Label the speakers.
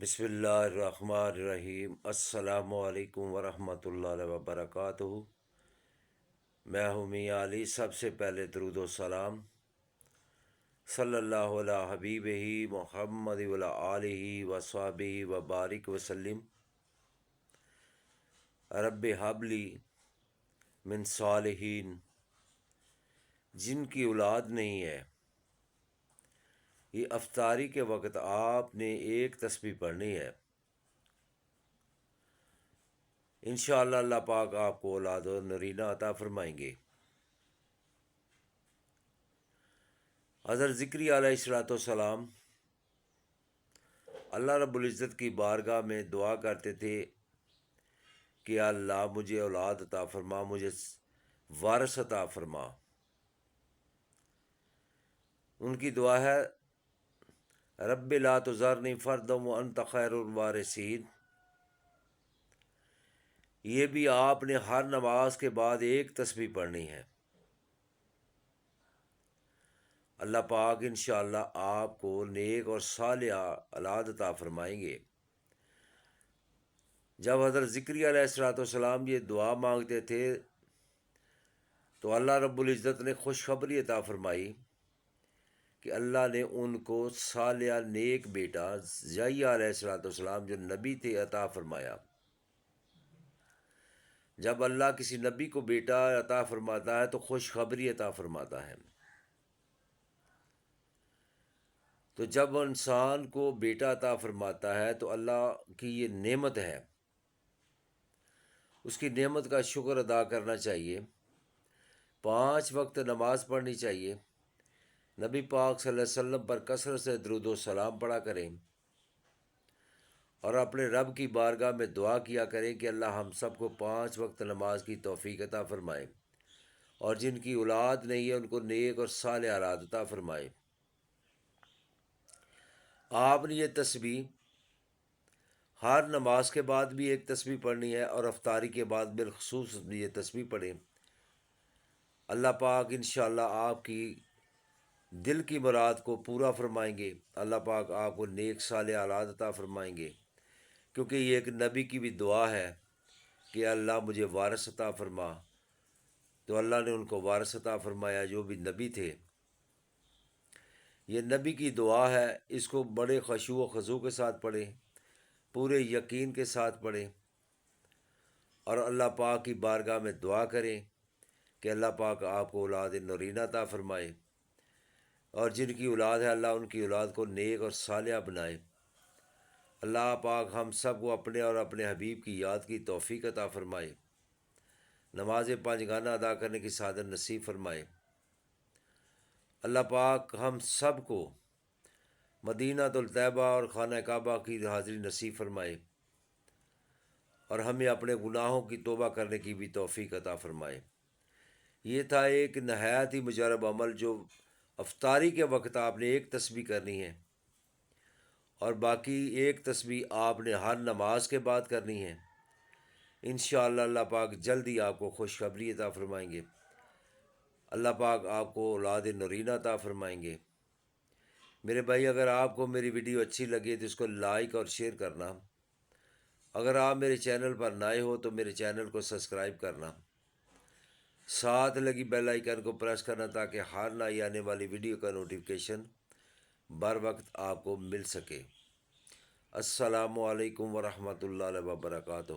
Speaker 1: بسم اللہ الرحمن الرحیم۔ السلام علیکم ورحمۃ اللہ وبرکاتہ۔ میں ہوں میاں علی۔ سب سے پہلے درود و سلام صلی اللہ علیہ حبیب ہی محمد وعلی آلہ وصحبہ وبارک وسلم۔ رب حبلی من صالحین، جن کی اولاد نہیں ہے، یہ افطاری کے وقت آپ نے ایک تسبیح پڑھنی ہے۔ انشاءاللہ اللہ پاک آپ کو اولاد و نرینہ عطا فرمائیں گے۔ حضرت زکریا علیہ السلام اللہ رب العزت کی بارگاہ میں دعا کرتے تھے کہ اللہ مجھے اولاد عطا فرما، مجھے وارث عطا فرما۔ ان کی دعا ہے رب لا تذرنی فردا وانت خیر الوارثین۔ یہ بھی آپ نے ہر نماز کے بعد ایک تسبیح پڑھنی ہے۔ اللہ پاک انشاءاللہ آپ کو نیک اور صالح اولاد عطا فرمائیں گے۔ جب حضرت زکریا علیہ السلام یہ دعا مانگتے تھے تو اللہ رب العزت نے خوشخبری عطا فرمائی کہ اللہ نے ان کو صالح نیک بیٹا یحییٰ علیہ السلام جو نبی تھے عطا فرمایا۔ جب اللہ کسی نبی کو بیٹا عطا فرماتا ہے تو خوشخبری عطا فرماتا ہے۔ تو جب انسان کو بیٹا عطا فرماتا ہے تو اللہ کی یہ نعمت ہے، اس کی نعمت کا شکر ادا کرنا چاہیے۔ 5 وقت نماز پڑھنی چاہیے۔ نبی پاک صلی اللہ علیہ وسلم پر کثرت سے درود و سلام پڑھا کریں اور اپنے رب کی بارگاہ میں دعا کیا کریں کہ اللہ ہم سب کو 5 وقت نماز کی توفیق عطا فرمائے، اور جن کی اولاد نہیں ہے ان کو نیک اور صالح اولاد عطا فرمائے۔ آپ نے یہ تسبیح ہر نماز کے بعد بھی ایک تسبیح پڑھنی ہے، اور افطاری کے بعد بالخصوص یہ تسبیح پڑھیں۔ اللہ پاک انشاءاللہ آپ کی دل کی مراد کو پورا فرمائیں گے۔ اللہ پاک آپ کو نیک صالح اولاد عطا فرمائیں گے، کیونکہ یہ ایک نبی کی بھی دعا ہے کہ اللہ مجھے وارث عطا فرما۔ تو اللہ نے ان کو وارث عطا فرمایا جو بھی نبی تھے۔ یہ نبی کی دعا ہے، اس کو بڑے خشوع و خضوع کے ساتھ پڑھیں، پورے یقین کے ساتھ پڑھیں، اور اللہ پاک کی بارگاہ میں دعا کریں کہ اللہ پاک آپ کو اولاد نرینہ عطا فرمائے، اور جن کی اولاد ہے اللہ ان کی اولاد کو نیک اور صالح بنائے۔ اللہ پاک ہم سب کو اپنے اور اپنے حبیب کی یاد کی توفیق عطا فرمائے، نماز 5 گانہ ادا کرنے کی سعادت نصیب فرمائے۔ اللہ پاک ہم سب کو مدینہ الطیبہ اور خانہ کعبہ کی حاضری نصیب فرمائے، اور ہمیں اپنے گناہوں کی توبہ کرنے کی بھی توفیق عطا فرمائے۔ یہ تھا ایک نہایت ہی مجرب عمل جو افطاری کے وقت آپ نے ایک تسبیح کرنی ہے، اور باقی ایک تسبیح آپ نے ہر نماز کے بعد کرنی ہے۔ انشاءاللہ اللہ پاک جلدی آپ کو خوشخبری عطا فرمائیں گے۔ اللہ پاک آپ کو اولاد نرینہ عطا فرمائیں گے۔ میرے بھائی، اگر آپ کو میری ویڈیو اچھی لگے تو اس کو لائک اور شیئر کرنا۔ اگر آپ میرے چینل پر نئے ہو تو میرے چینل کو سبسکرائب کرنا، ساتھ لگی بیل آئیکن کو پریس کرنا تاکہ ہر نئی آنے والی ویڈیو کا نوٹیفیکیشن بر وقت آپ کو مل سکے۔ السلام علیکم ورحمۃ اللہ وبرکاتہ۔